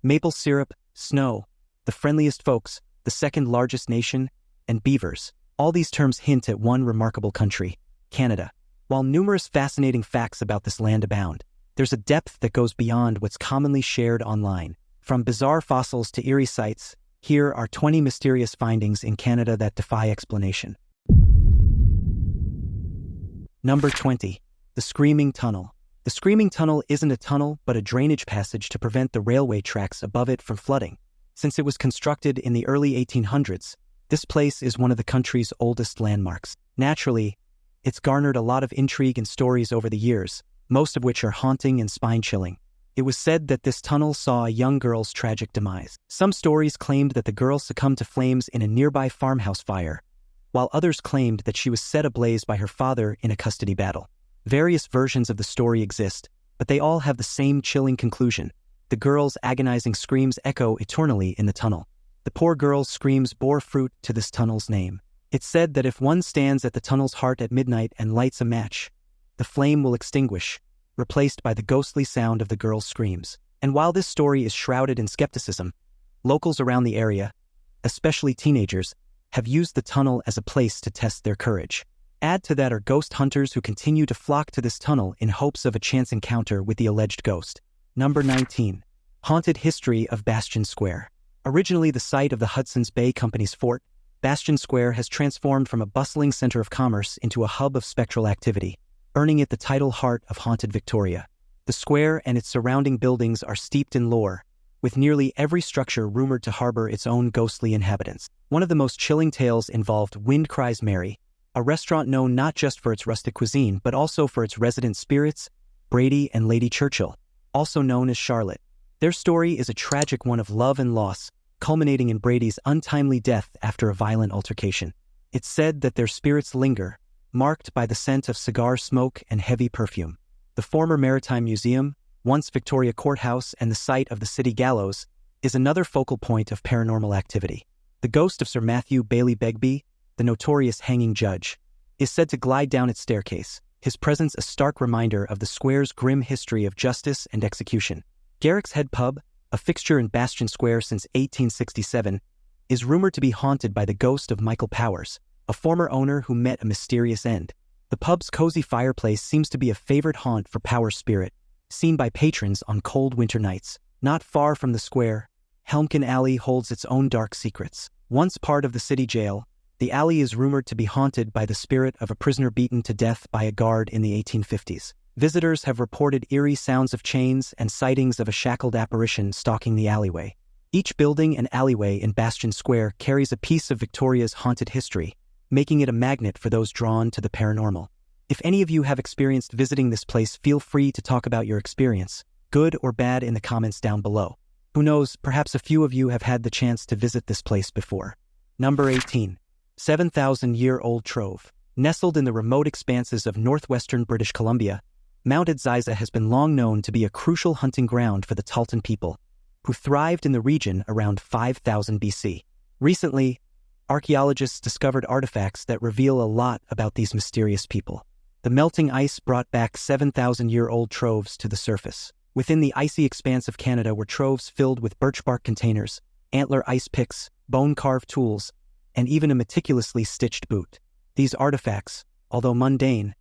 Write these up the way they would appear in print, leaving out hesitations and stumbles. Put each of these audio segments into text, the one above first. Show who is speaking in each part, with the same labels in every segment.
Speaker 1: Maple syrup, snow, the friendliest folks, the second largest nation, and beavers. All these terms hint at one remarkable country, Canada. While numerous fascinating facts about this land abound, there's a depth that goes beyond what's commonly shared online. From bizarre fossils to eerie sights, here are 20 mysterious findings in Canada that defy explanation. Number 20. The Screaming Tunnel. The Screaming Tunnel isn't a tunnel but a drainage passage to prevent the railway tracks above it from flooding. Since it was constructed in the early 1800s, this place is one of the country's oldest landmarks. Naturally, it's garnered a lot of intrigue and stories over the years, most of which are haunting and spine-chilling. It was said that this tunnel saw a young girl's tragic demise. Some stories claimed that the girl succumbed to flames in a nearby farmhouse fire, while others claimed that she was set ablaze by her father in a custody battle. Various versions of the story exist, but they all have the same chilling conclusion. The girl's agonizing screams echo eternally in the tunnel. The poor girl's screams bore fruit to this tunnel's name. It's said that if one stands at the tunnel's heart at midnight and lights a match, the flame will extinguish, replaced by the ghostly sound of the girl's screams. And while this story is shrouded in skepticism, locals around the area, especially teenagers, have used the tunnel as a place to test their courage. Add to that are ghost hunters who continue to flock to this tunnel in hopes of a chance encounter with the alleged ghost. Number 19. Haunted history of Bastion Square. Originally the site of the Hudson's Bay Company's fort, Bastion Square has transformed from a bustling center of commerce into a hub of spectral activity, earning it the title Heart of Haunted Victoria. The square and its surrounding buildings are steeped in lore, with nearly every structure rumored to harbor its own ghostly inhabitants. One of the most chilling tales involved Wind Cries Mary, a restaurant known not just for its rustic cuisine but also for its resident spirits, Brady and Lady Churchill, also known as Charlotte. Their story is a tragic one of love and loss, culminating in Brady's untimely death after a violent altercation. It's said that their spirits linger, marked by the scent of cigar smoke and heavy perfume. The former Maritime Museum, once Victoria Courthouse and the site of the city gallows, is another focal point of paranormal activity. The ghost of Sir Matthew Bailey Begbie, the notorious hanging judge, is said to glide down its staircase, his presence a stark reminder of the square's grim history of justice and execution. Garrick's Head Pub, a fixture in Bastion Square since 1867, is rumored to be haunted by the ghost of Michael Powers, a former owner who met a mysterious end. The pub's cozy fireplace seems to be a favorite haunt for Powers' spirit, seen by patrons on cold winter nights. Not far from the square, Helmkin Alley holds its own dark secrets. Once part of the city jail, the alley is rumored to be haunted by the spirit of a prisoner beaten to death by a guard in the 1850s. Visitors have reported eerie sounds of chains and sightings of a shackled apparition stalking the alleyway. Each building and alleyway in Bastion Square carries a piece of Victoria's haunted history, making it a magnet for those drawn to the paranormal. If any of you have experienced visiting this place, feel free to talk about your experience, good or bad, in the comments down below. Who knows, perhaps a few of you have had the chance to visit this place before. Number 18. 7,000-year-old Trove. Nestled in the remote expanses of northwestern British Columbia, Mount Edziza has been long known to be a crucial hunting ground for the Tahltan people, who thrived in the region around 5000 BC. Recently, archaeologists discovered artifacts that reveal a lot about these mysterious people. The melting ice brought back 7,000-year-old troves to the surface. Within the icy expanse of Canada were troves filled with birch bark containers, antler ice picks, bone-carved tools, and even a meticulously stitched boot. These artifacts, although mundane,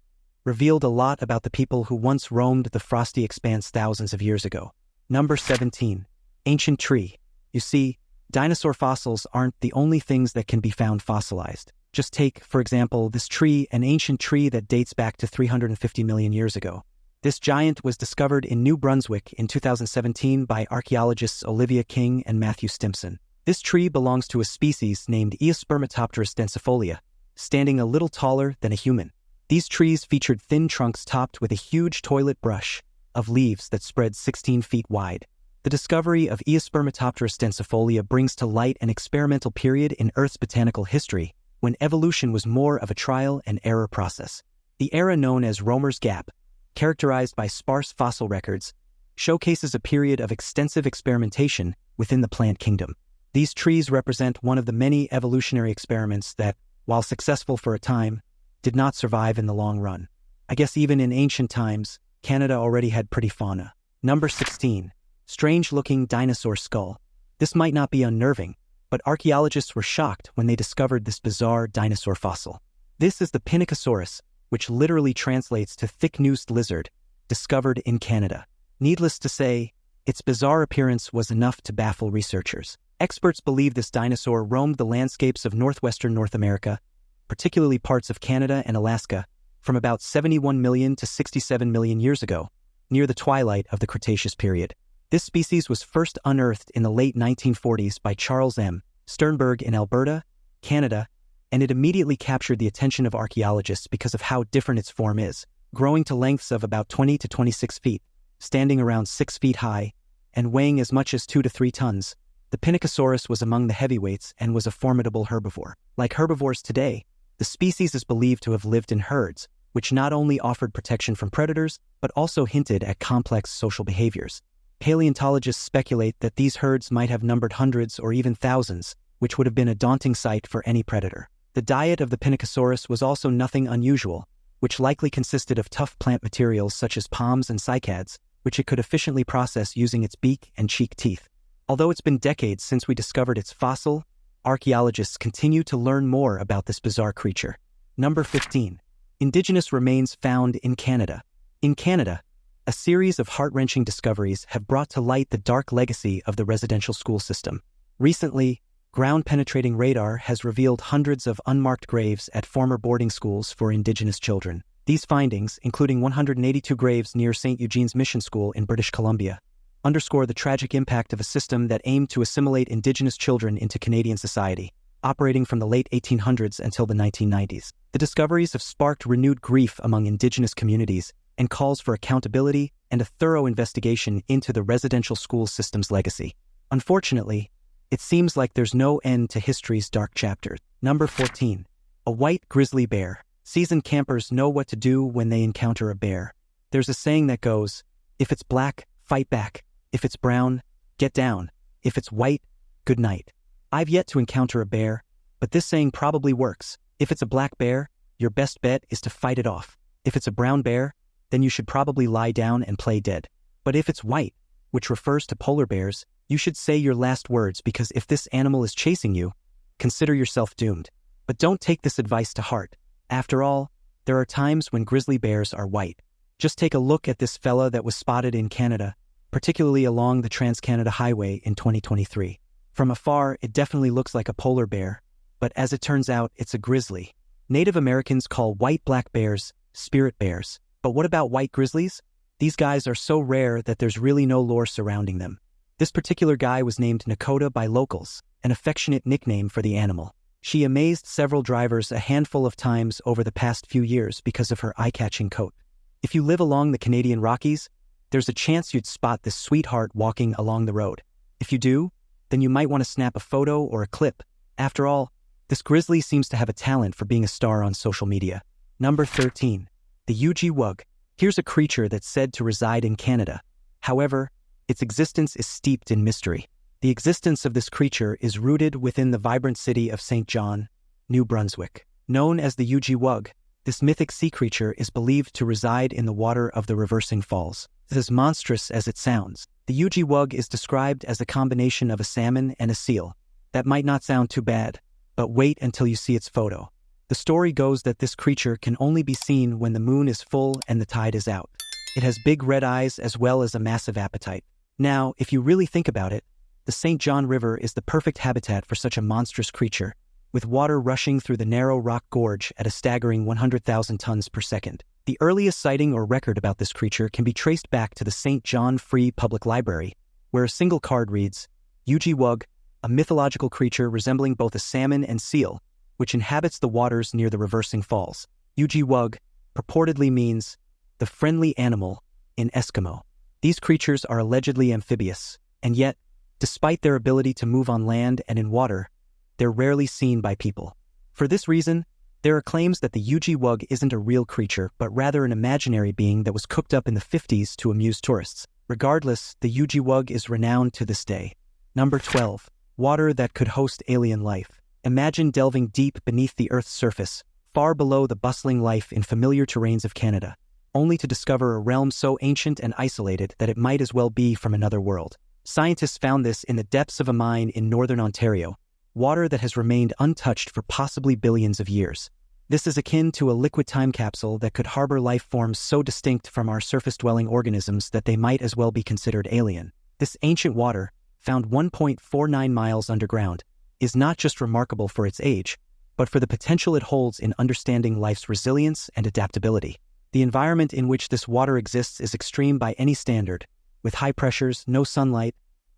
Speaker 1: revealed a lot about the people who once roamed the frosty expanse thousands of years ago. Number 17. Ancient Tree. You see, dinosaur fossils aren't the only things that can be found fossilized. Just take, for example, this tree, an ancient tree that dates back to 350 million years ago. This giant was discovered in New Brunswick in 2017 by archaeologists Olivia King and Matthew Stimpson. This tree belongs to a species named Eospermatopterus densifolia, standing a little taller than a human. These trees featured thin trunks topped with a huge toilet brush of leaves that spread 16 feet wide. The discovery of Eospermatopterus densifolia brings to light an experimental period in Earth's botanical history when evolution was more of a trial and error process. The era known as Roemer's Gap, characterized by sparse fossil records, showcases a period of extensive experimentation within the plant kingdom. These trees represent one of the many evolutionary experiments that, while successful for a time, did not survive in the long run. I guess even in ancient times, Canada already had pretty fauna. Number 16. strange-looking dinosaur skull. This might not be unnerving, but archaeologists were shocked when they discovered this bizarre dinosaur fossil. This is the Pinacosaurus, which literally translates to thick-noosed lizard, discovered in Canada. Needless to say, its bizarre appearance was enough to baffle researchers. Experts believe this dinosaur roamed the landscapes of northwestern North America, particularly parts of Canada and Alaska, from about 71 million to 67 million years ago, near the twilight of the Cretaceous period. This species was first unearthed in the late 1940s by Charles M. Sternberg in Alberta, Canada, and it immediately captured the attention of archaeologists because of how different its form is, growing to lengths of about 20 to 26 feet, standing around 6 feet high, and weighing as much as 2 to 3 tons. The Pinacosaurus was among the heavyweights and was a formidable herbivore. Like herbivores today, the species is believed to have lived in herds, which not only offered protection from predators, but also hinted at complex social behaviors. Paleontologists speculate that these herds might have numbered hundreds or even thousands, which would have been a daunting sight for any predator. The diet of the Pinacosaurus was also nothing unusual, which likely consisted of tough plant materials such as palms and cycads, which it could efficiently process using its beak and cheek teeth. Although it's been decades since we discovered its fossil, archaeologists continue to learn more about this bizarre creature. Number 15. Indigenous remains found in Canada. In Canada, a series of heart-wrenching discoveries have brought to light the dark legacy of the residential school system. Recently, ground-penetrating radar has revealed hundreds of unmarked graves at former boarding schools for Indigenous children. These findings, including 182 graves near St. Eugene's Mission School in British Columbia, underscore the tragic impact of a system that aimed to assimilate Indigenous children into Canadian society, operating from the late 1800s until the 1990s. The discoveries have sparked renewed grief among Indigenous communities and calls for accountability and a thorough investigation into the residential school system's legacy. Unfortunately, it seems like there's no end to history's dark chapters. Number 14. A white grizzly bear. Seasoned campers know what to do when they encounter a bear. There's a saying that goes, if it's black, fight back. If it's brown, get down. If it's white, good night. I've yet to encounter a bear, but this saying probably works. If it's a black bear, your best bet is to fight it off. If it's a brown bear, then you should probably lie down and play dead. But if it's white, which refers to polar bears, you should say your last words, because if this animal is chasing you, consider yourself doomed. But don't take this advice to heart. After all, there are times when grizzly bears are white. Just take a look at this fella that was spotted in Canada, particularly along the Trans-Canada Highway in 2023. From afar, it definitely looks like a polar bear, but as it turns out, it's a grizzly. Native Americans call white black bears spirit bears. But what about white grizzlies? These guys are so rare that there's really no lore surrounding them. This particular guy was named Nakota by locals, an affectionate nickname for the animal. She amazed several drivers a handful of times over the past few years because of her eye-catching coat. If you live along the Canadian Rockies, there's a chance you'd spot this sweetheart walking along the road. If you do, then you might want to snap a photo or a clip. After all, this grizzly seems to have a talent for being a star on social media. Number 13. The Yuji Wug. Here's a creature that's said to reside in Canada. However, its existence is steeped in mystery. The existence of this creature is rooted within the vibrant city of St. John, New Brunswick. Known as the Yuji Wug, this mythic sea creature is believed to reside in the water of the Reversing Falls. As monstrous as it sounds, the Yuji Wug is described as a combination of a salmon and a seal. That might not sound too bad, but wait until you see its photo. The story goes that this creature can only be seen when the moon is full and the tide is out. It has big red eyes as well as a massive appetite. Now, if you really think about it, the St. John River is the perfect habitat for such a monstrous creature, with water rushing through the narrow rock gorge at a staggering 100,000 tons per second. The earliest sighting or record about this creature can be traced back to the St. John Free Public Library, where a single card reads, Yuji Wug, a mythological creature resembling both a salmon and seal, which inhabits the waters near the Reversing Falls. Yuji Wug purportedly means the friendly animal in Eskimo. These creatures are allegedly amphibious, and yet, despite their ability to move on land and in water, they're rarely seen by people. For this reason, there are claims that the Yuji Wug isn't a real creature, but rather an imaginary being that was cooked up in the 50s to amuse tourists. Regardless, the Yuji Wug is renowned to this day. Number 12. Water that could host alien life. Imagine delving deep beneath the Earth's surface, far below the bustling life in familiar terrains of Canada. only to discover a realm so ancient and isolated that it might as well be from another world. Scientists found this in the depths of a mine in northern Ontario, water that has remained untouched for possibly billions of years. This is akin to a liquid time capsule that could harbor life forms so distinct from our surface-dwelling organisms that they might as well be considered alien. This ancient water, found 1.49 miles underground, is not just remarkable for its age, but for the potential it holds in understanding life's resilience and adaptability. The environment in which this water exists is extreme by any standard, with high pressures, no sunlight,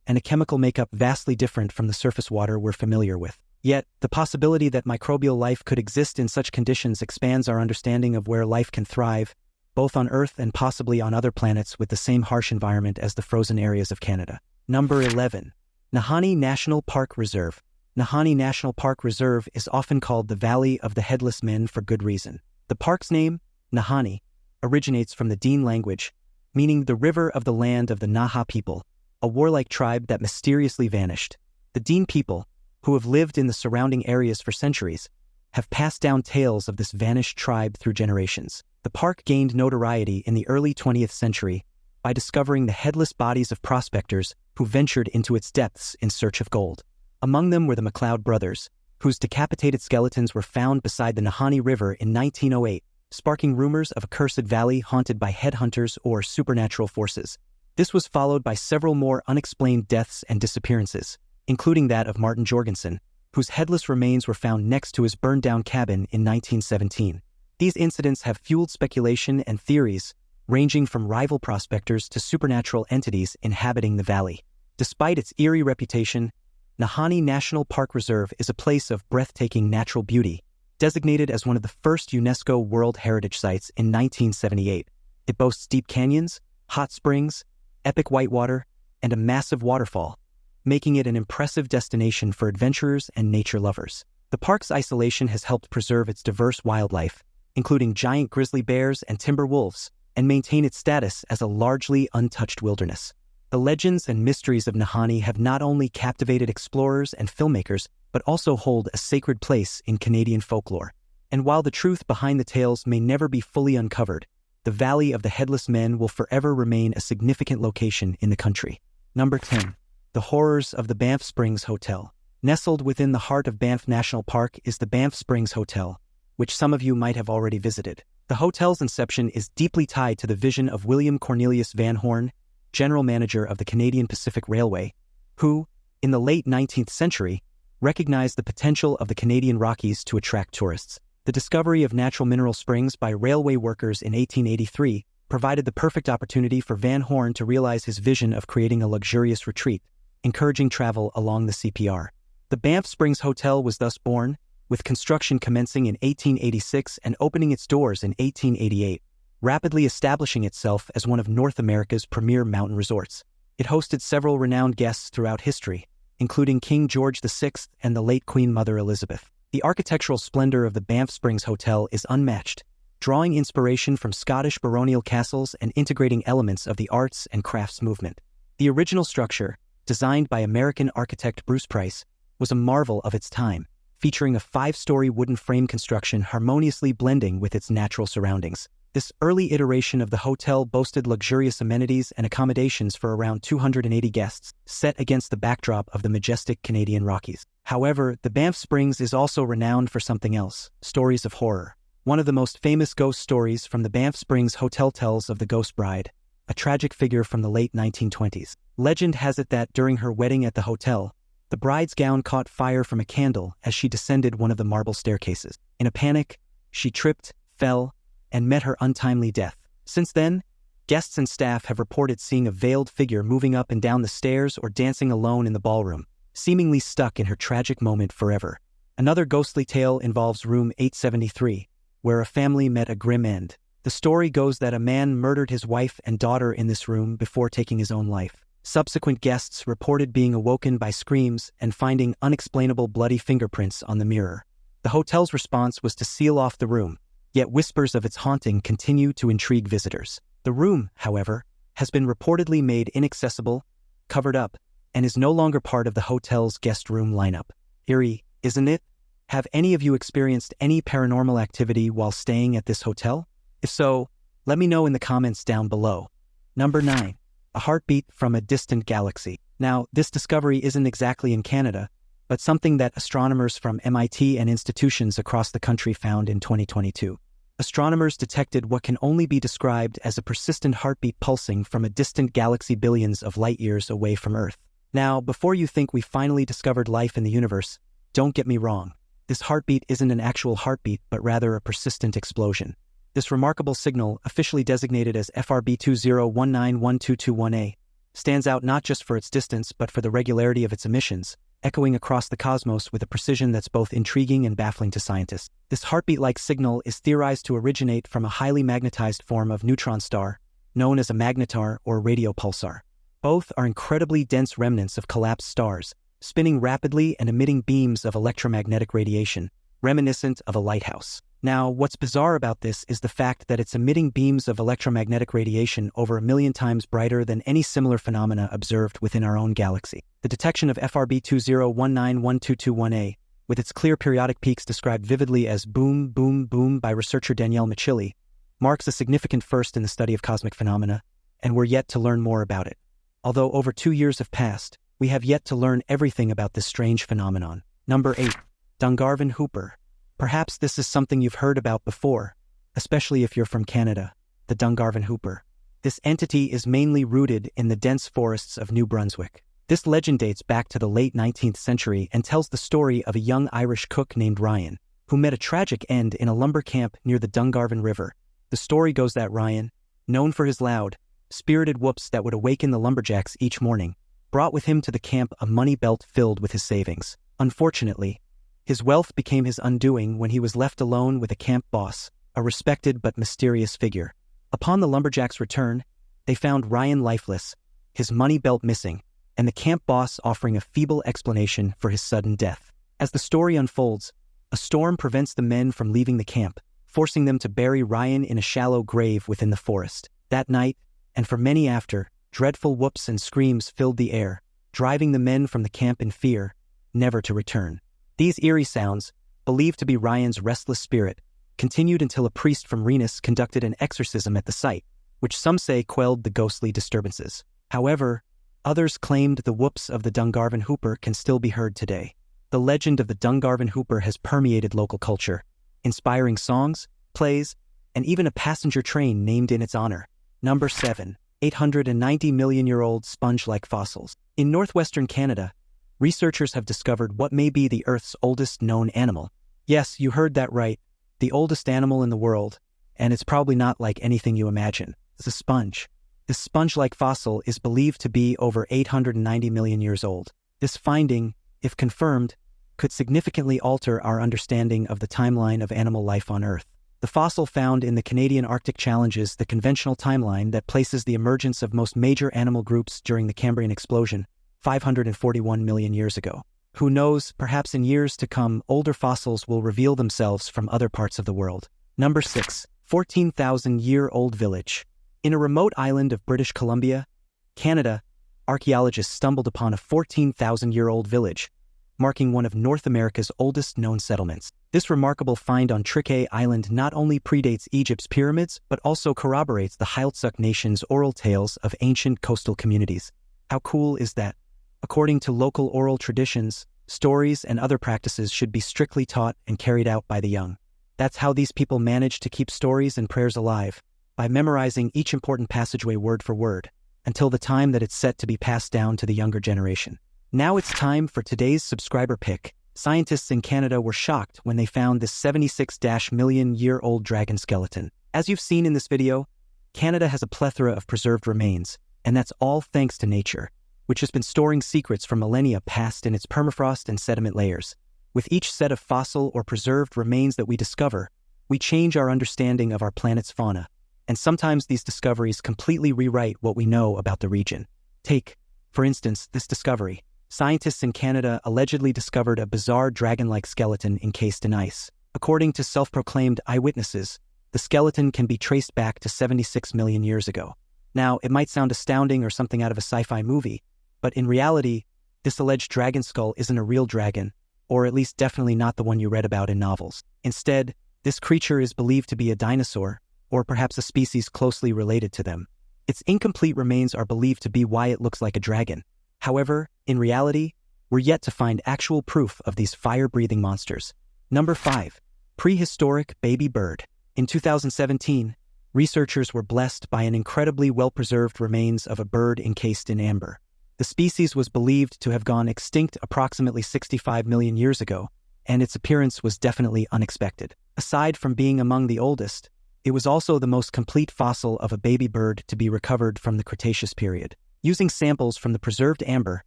Speaker 1: and a chemical makeup vastly different from the surface water we're familiar with. Yet, the possibility that microbial life could exist in such conditions expands our understanding of where life can thrive, both on Earth and possibly on other planets with the same harsh environment as the frozen areas of Canada. Number 11. Nahani National Park Reserve. Nahani National Park Reserve is often called the Valley of the Headless Men for good reason. The park's name, Nahani, originates from the Dene language, meaning the river of the land of the Naha people, a warlike tribe that mysteriously vanished. The Dene people, who have lived in the surrounding areas for centuries, have passed down tales of this vanished tribe through generations. The park gained notoriety in the early 20th century by discovering the headless bodies of prospectors who ventured into its depths in search of gold. Among them were the MacLeod brothers, whose decapitated skeletons were found beside the Nahani River in 1908, sparking rumors of a cursed valley haunted by headhunters or supernatural forces. This was followed by several more unexplained deaths and disappearances, including that of Martin Jorgensen, whose headless remains were found next to his burned-down cabin in 1917. These incidents have fueled speculation and theories, ranging from rival prospectors to supernatural entities inhabiting the valley. Despite its eerie reputation, Nahani National Park Reserve is a place of breathtaking natural beauty, designated as one of the first UNESCO World Heritage Sites in 1978. It boasts deep canyons, hot springs, epic whitewater, and a massive waterfall, making it an impressive destination for adventurers and nature lovers. The park's isolation has helped preserve its diverse wildlife, including giant grizzly bears and timber wolves, and maintain its status as a largely untouched wilderness. The legends and mysteries of Nahani have not only captivated explorers and filmmakers, but also hold a sacred place in Canadian folklore. And while the truth behind the tales may never be fully uncovered, the Valley of the Headless Men will forever remain a significant location in the country. Number 10. The Horrors of the Banff Springs Hotel. Nestled within the heart of Banff National Park is the Banff Springs Hotel, which some of you might have already visited. The hotel's inception is deeply tied to the vision of William Cornelius Van Horn, general manager of the Canadian Pacific Railway, who, in the late 19th century, recognized the potential of the Canadian Rockies to attract tourists. The discovery of natural mineral springs by railway workers in 1883 provided the perfect opportunity for Van Horn to realize his vision of creating a luxurious retreat, encouraging travel along the CPR. The Banff Springs Hotel was thus born, with construction commencing in 1886 and opening its doors in 1888, rapidly establishing itself as one of North America's premier mountain resorts. It hosted several renowned guests throughout history, including King George VI and the late Queen Mother Elizabeth. The architectural splendor of the Banff Springs Hotel is unmatched, drawing inspiration from Scottish baronial castles and integrating elements of the arts and crafts movement. The original structure, designed by American architect Bruce Price, was a marvel of its time, featuring a 5-story wooden frame construction harmoniously blending with its natural surroundings. This early iteration of the hotel boasted luxurious amenities and accommodations for around 280 guests, set against the backdrop of the majestic Canadian Rockies. However, the Banff Springs is also renowned for something else: stories of horror. One of the most famous ghost stories from the Banff Springs Hotel tells of the Ghost Bride, a tragic figure from the late 1920s. Legend has it that during her wedding at the hotel, the bride's gown caught fire from a candle as she descended one of the marble staircases. In a panic, she tripped, fell, and met her untimely death. Since then, guests and staff have reported seeing a veiled figure moving up and down the stairs or dancing alone in the ballroom, seemingly stuck in her tragic moment forever. Another ghostly tale involves room 873, where a family met a grim end. The story goes that a man murdered his wife and daughter in this room before taking his own life. Subsequent guests reported being awoken by screams and finding unexplainable bloody fingerprints on the mirror. The hotel's response was to seal off the room, yet whispers of its haunting continue to intrigue visitors. The room, however, has been reportedly made inaccessible, covered up, and is no longer part of the hotel's guest room lineup. Eerie, isn't it? Have any of you experienced any paranormal activity while staying at this hotel? If so, Let me know in the comments down below. Number 9. A heartbeat from a distant galaxy. Now, this discovery isn't exactly in Canada, but something that astronomers from MIT and institutions across the country found in 2022. Astronomers detected what can only be described as a persistent heartbeat pulsing from a distant galaxy billions of light-years away from Earth. Now, before you think we finally discovered life in the universe, don't get me wrong. This heartbeat isn't an actual heartbeat, but rather a persistent explosion. This remarkable signal, officially designated as FRB 20191221A, stands out not just for its distance but for the regularity of its emissions, echoing across the cosmos with a precision that's both intriguing and baffling to scientists. This heartbeat-like signal is theorized to originate from a highly magnetized form of neutron star, known as a magnetar or radio pulsar. Both are incredibly dense remnants of collapsed stars, spinning rapidly and emitting beams of electromagnetic radiation, reminiscent of a lighthouse. Now, what's bizarre about this is the fact that it's emitting beams of electromagnetic radiation over 1,000,000 times brighter than any similar phenomena observed within our own galaxy. The detection of FRB 20191221A, with its clear periodic peaks described vividly as boom, boom, boom by researcher Danielle Machili, marks a significant first in the study of cosmic phenomena, and we're yet to learn more about it. Although over 2 years have passed, we have yet to learn everything about this strange phenomenon. Number 8. Dungarvin Hooper. Perhaps this is something you've heard about before, especially if you're from Canada, the Dungarvin Hooper. This entity is mainly rooted in the dense forests of New Brunswick. This legend dates back to the late 19th century and tells the story of a young Irish cook named Ryan, who met a tragic end in a lumber camp near the Dungarvin River. The story goes that Ryan, known for his loud, spirited whoops that would awaken the lumberjacks each morning, brought with him to the camp a money belt filled with his savings. Unfortunately, his wealth became his undoing when he was left alone with a camp boss, a respected but mysterious figure. Upon the lumberjacks' return, they found Ryan lifeless, his money belt missing, and the camp boss offering a feeble explanation for his sudden death. As the story unfolds, a storm prevents the men from leaving the camp, forcing them to bury Ryan in a shallow grave within the forest. That night, and for many after, dreadful whoops and screams filled the air, driving the men from the camp in fear, never to return. These eerie sounds, believed to be Ryan's restless spirit, continued until a priest from Renus conducted an exorcism at the site, which some say quelled the ghostly disturbances. However, others claimed the whoops of the Dungarvin Hooper can still be heard today. The legend of the Dungarvin Hooper has permeated local culture, inspiring songs, plays, and even a passenger train named in its honor. Number 7. 890-million-year-old sponge-like fossils. In northwestern Canada, researchers have discovered what may be the Earth's oldest known animal. Yes, you heard that right, the oldest animal in the world, and it's probably not like anything you imagine. It's a sponge. This sponge-like fossil is believed to be over 890 million years old. This finding, if confirmed, could significantly alter our understanding of the timeline of animal life on Earth. The fossil found in the Canadian Arctic challenges the conventional timeline that places the emergence of most major animal groups during the Cambrian explosion, 541 million years ago. Who knows, perhaps in years to come, older fossils will reveal themselves from other parts of the world. Number 6. 14,000-year-old village. In a remote island of British Columbia, Canada, archaeologists stumbled upon a 14,000-year-old village, marking one of North America's oldest known settlements. This remarkable find on Triquet Island not only predates Egypt's pyramids, but also corroborates the Heiltsuk Nation's oral tales of ancient coastal communities. How cool is that? According to local oral traditions, stories and other practices should be strictly taught and carried out by the young. That's how these people manage to keep stories and prayers alive, by memorizing each important passageway word for word, until the time that it's set to be passed down to the younger generation. Now it's time for today's subscriber pick. Scientists in Canada were shocked when they found this 76-million-year-old dragon skeleton. As you've seen in this video, Canada has a plethora of preserved remains, and that's all thanks to nature, which has been storing secrets from millennia past in its permafrost and sediment layers. With each set of fossil or preserved remains that we discover, we change our understanding of our planet's fauna, and sometimes these discoveries completely rewrite what we know about the region. Take, for instance, this discovery. Scientists in Canada allegedly discovered a bizarre dragon-like skeleton encased in ice. According to self-proclaimed eyewitnesses, the skeleton can be traced back to 76 million years ago. Now, it might sound astounding or something out of a sci-fi movie, but in reality, this alleged dragon skull isn't a real dragon, or at least definitely not the one you read about in novels. Instead, this creature is believed to be a dinosaur, or perhaps a species closely related to them. Its incomplete remains are believed to be why it looks like a dragon. However, in reality, we're yet to find actual proof of these fire-breathing monsters. Number 5. Prehistoric baby bird. In 2017, researchers were blessed by an incredibly well-preserved remains of a bird encased in amber. The species was believed to have gone extinct approximately 65 million years ago, and its appearance was definitely unexpected. Aside from being among the oldest, it was also the most complete fossil of a baby bird to be recovered from the Cretaceous period. Using samples from the preserved amber,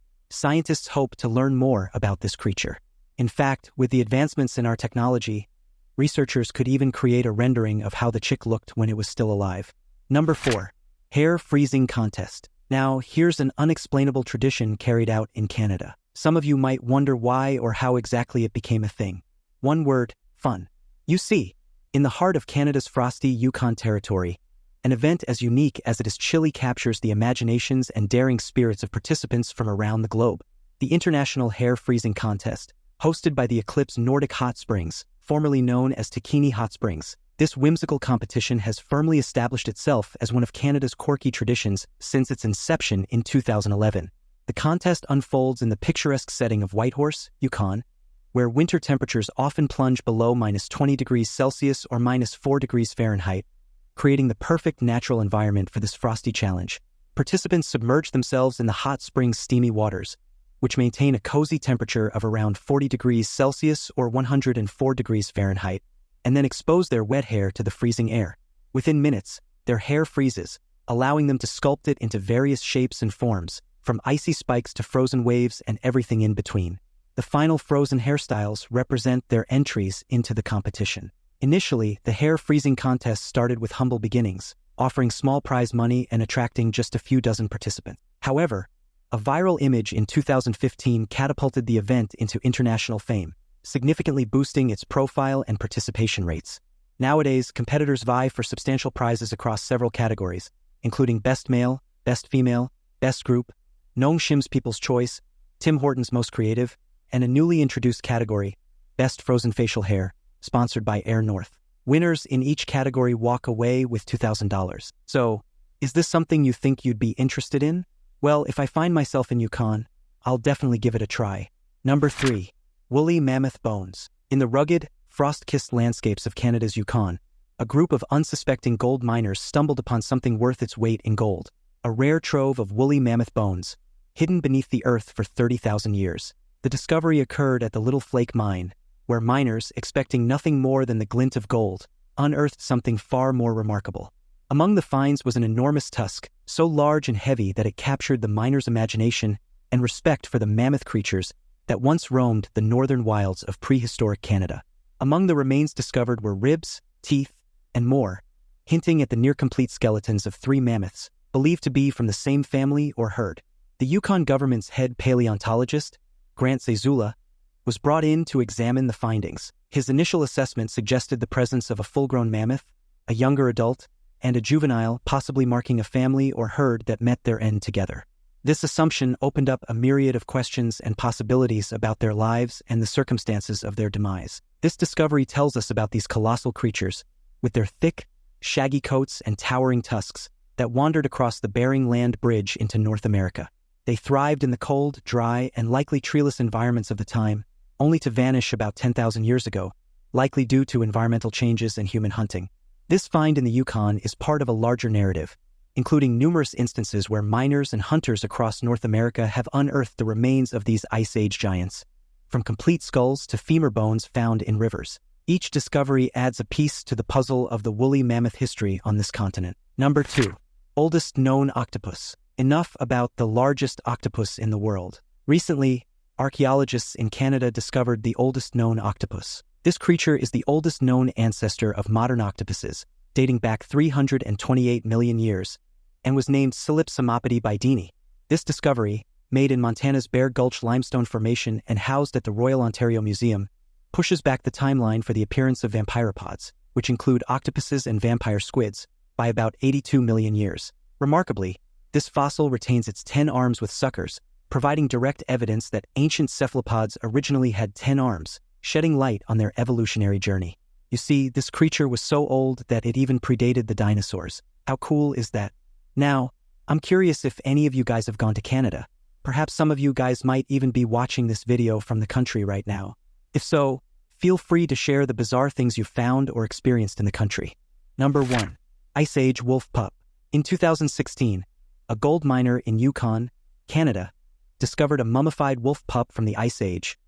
Speaker 1: scientists hope to learn more about this creature. In fact, with the advancements in our technology, researchers could even create a rendering of how the chick looked when it was still alive. Number 4. Hair freezing contest. Now, here's an unexplainable tradition carried out in Canada. Some of you might wonder why or how exactly it became a thing. One word: fun. You see, in the heart of Canada's frosty Yukon territory, an event as unique as it is chilly captures the imaginations and daring spirits of participants from around the globe. The International Hair Freezing Contest, hosted by the Eclipse Nordic Hot Springs, formerly known as Takini Hot Springs. This whimsical competition has firmly established itself as one of Canada's quirky traditions since its inception in 2011. The contest unfolds in the picturesque setting of Whitehorse, Yukon, where winter temperatures often plunge below -20 degrees Celsius or -4 degrees Fahrenheit, creating the perfect natural environment for this frosty challenge. Participants submerge themselves in the hot spring's steamy waters, which maintain a cozy temperature of around 40 degrees Celsius or 104 degrees Fahrenheit, and then expose their wet hair to the freezing air. Within minutes, their hair freezes, allowing them to sculpt it into various shapes and forms, from icy spikes to frozen waves and everything in between. The final frozen hairstyles represent their entries into the competition. Initially, the hair freezing contest started with humble beginnings, offering small prize money and attracting just a few dozen participants. However, a viral image in 2015 catapulted the event into international fame, significantly boosting its profile and participation rates. Nowadays, competitors vie for substantial prizes across several categories, including Best Male, Best Female, Best Group, Nong Shim's People's Choice, Tim Hortons Most Creative, and a newly introduced category, Best Frozen Facial Hair, sponsored by Air North. Winners in each category walk away with $2,000. So, is this something you think you'd be interested in? Well, if I find myself in Yukon, I'll definitely give it a try. Number 3. Woolly mammoth bones. In the rugged, frost-kissed landscapes of Canada's Yukon, a group of unsuspecting gold miners stumbled upon something worth its weight in gold, a rare trove of woolly mammoth bones, hidden beneath the earth for 30,000 years. The discovery occurred at the Little Flake Mine, where miners, expecting nothing more than the glint of gold, unearthed something far more remarkable. Among the finds was an enormous tusk, so large and heavy that it captured the miners' imagination and respect for the mammoth creatures that once roamed the northern wilds of prehistoric Canada. Among the remains discovered were ribs, teeth, and more, hinting at the near-complete skeletons of 3 mammoths, believed to be from the same family or herd. The Yukon government's head paleontologist, Grant Zezula, was brought in to examine the findings. His initial assessment suggested the presence of a full-grown mammoth, a younger adult, and a juvenile, possibly marking a family or herd that met their end together. This assumption opened up a myriad of questions and possibilities about their lives and the circumstances of their demise. This discovery tells us about these colossal creatures, with their thick, shaggy coats and towering tusks, that wandered across the Bering Land Bridge into North America. They thrived in the cold, dry, and likely treeless environments of the time, only to vanish about 10,000 years ago, likely due to environmental changes and human hunting. This find in the Yukon is part of a larger narrative, including numerous instances where miners and hunters across North America have unearthed the remains of these Ice Age giants, from complete skulls to femur bones found in rivers. Each discovery adds a piece to the puzzle of the woolly mammoth history on this continent. Number 2. Oldest known octopus. Enough about the largest octopus in the world. Recently, archaeologists in Canada discovered the oldest known octopus. This creature is the oldest known ancestor of modern octopuses, dating back 328 million years, and was named Silipsamopidi by Dini. This discovery, made in Montana's Bear Gulch Limestone Formation and housed at the Royal Ontario Museum, pushes back the timeline for the appearance of vampiropods, which include octopuses and vampire squids, by about 82 million years. Remarkably, this fossil retains its 10 arms with suckers, providing direct evidence that ancient cephalopods originally had 10 arms, shedding light on their evolutionary journey. You see, this creature was so old that it even predated the dinosaurs. How cool is that? Now, I'm curious if any of you guys have gone to Canada. Perhaps some of you guys might even be watching this video from the country right now. If so, feel free to share the bizarre things you found or experienced in the country. Number 1. Ice Age Wolf Pup. In 2016, a gold miner in Yukon, Canada, discovered a mummified wolf pup from the Ice Age,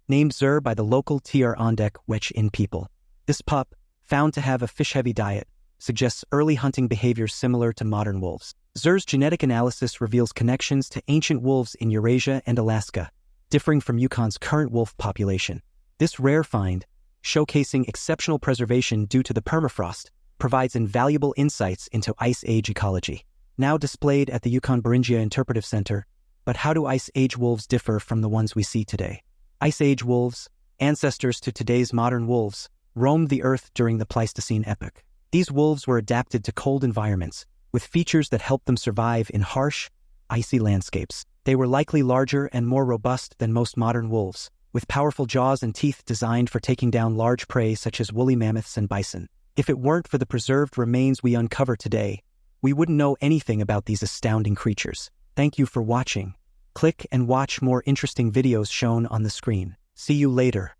Speaker 1: named Zur by the local Tier-Ondek Wech-In people. This pup, found to have a fish-heavy diet, suggests early hunting behaviors similar to modern wolves. Zur's genetic analysis reveals connections to ancient wolves in Eurasia and Alaska, differing from Yukon's current wolf population. This rare find, showcasing exceptional preservation due to the permafrost, provides invaluable insights into Ice Age ecology. Now displayed at the Yukon Beringia Interpretive Center, but how do Ice Age wolves differ from the ones we see today? Ice Age wolves, ancestors to today's modern wolves, roamed the Earth during the Pleistocene epoch. These wolves were adapted to cold environments, with features that helped them survive in harsh, icy landscapes. They were likely larger and more robust than most modern wolves, with powerful jaws and teeth designed for taking down large prey such as woolly mammoths and bison. If it weren't for the preserved remains we uncover today, we wouldn't know anything about these astounding creatures. Thank you for watching. Click and watch more interesting videos shown on the screen. See you later.